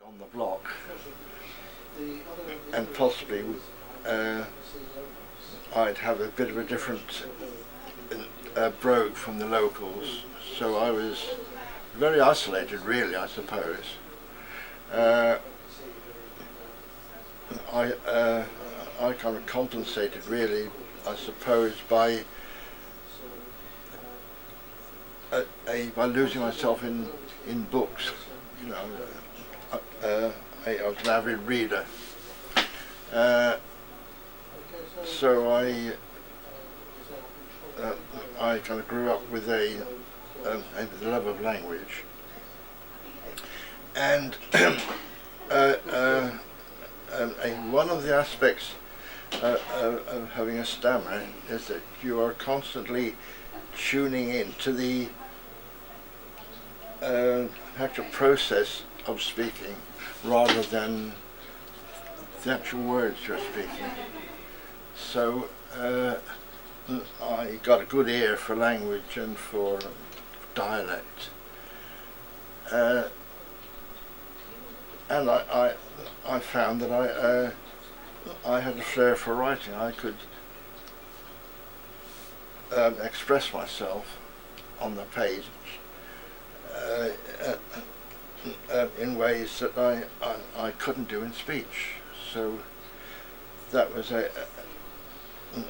on the block, and possibly I'd have a bit of a different brogue from the locals, so I was very isolated, really, I suppose. I kind of compensated, really, I suppose, by losing myself in books. You know, I was an avid reader, so I kind of grew up with a love of language, and one of the aspects of having a stammer is that you are constantly tuning in to the actual process of speaking rather than the actual words you're speaking. So I got a good ear for language and for dialect, and I found that I had a flair for writing. I could express myself on the page in ways that I couldn't do in speech. So that was a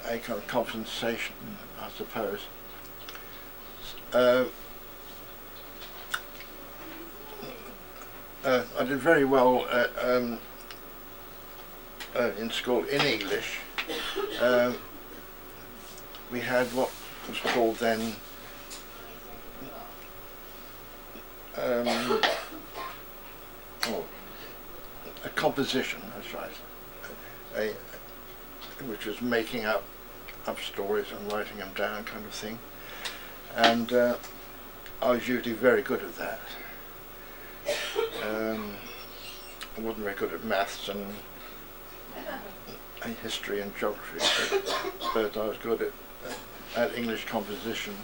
kind of compensation, I suppose. I did very well in school in English. We had what was called then a composition, that's right, which was making up stories and writing them down, kind of thing. And I was usually very good at that. I wasn't very good at maths and history and geography, but I was good at English composition.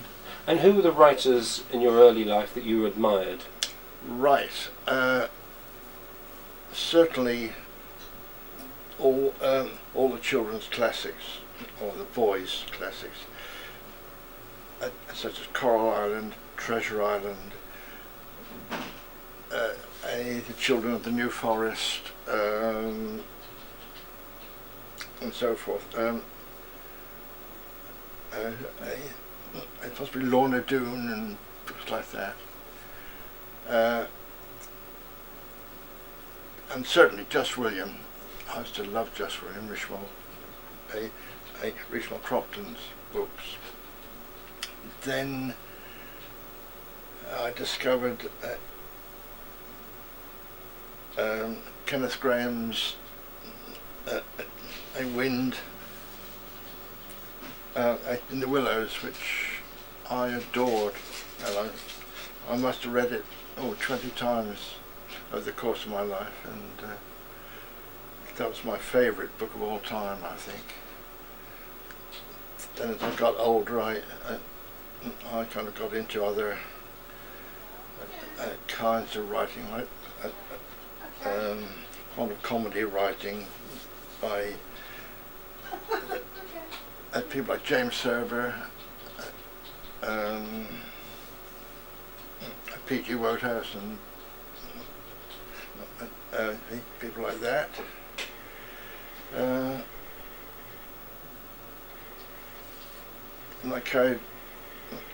And who were the writers in your early life that you admired? Right. Certainly all the children's classics, or the boys' classics, such as Coral Island, Treasure Island, The Children of the New Forest, and so forth. Possibly Lorna Doone and books like that. And certainly Just William. I used to love Just William Richmal Cropton's books. Then I discovered Kenneth Grahame's A Wind in the Willows, which I adored, and I must have read it 20 times over the course of my life, and that was my favourite book of all time, I think. Then as I got older, I kind of got into other kinds of writing, like kind of comedy writing by people like James Serber, P.G. Wodehouse, and people like that. And I kind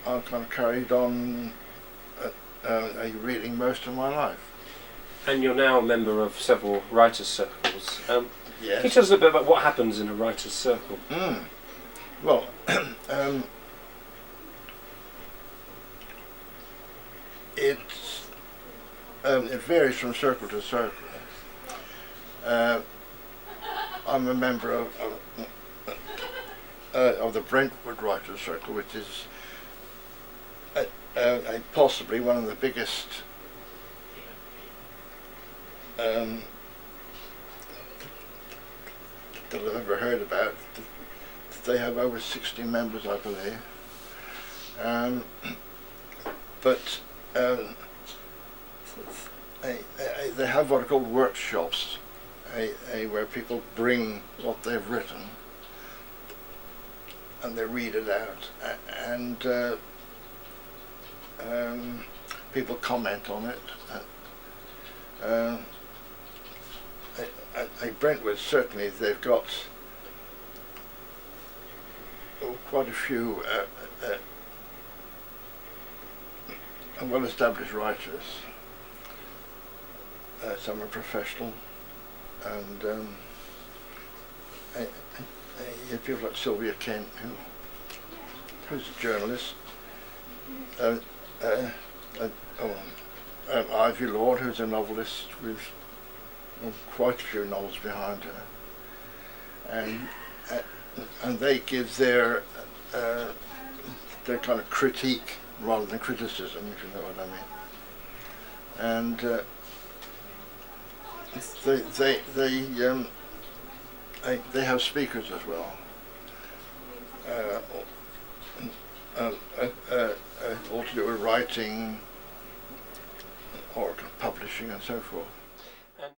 of carried on reading most of my life. And you're now a member of several writers' circles. Yes. Can you tell us a bit about what happens in a writer's circle? Well, it varies from circle to circle. I'm a member of the Brentwood Writers' Circle, which is possibly one of the biggest that I've ever heard about. They have over 60 members, I believe. But they have what are called workshops, where people bring what they've written and they read it out, and people comment on it. At Brentwood, certainly they've got quite a few well-established writers. Some are professional, and you have people like Sylvia Kent, who's a journalist, Ivy Lord, who's a novelist with quite a few novels behind her, and they give their kind of critique rather than criticism, if you know what I mean. And they have speakers as well, all to do with writing or publishing and so forth.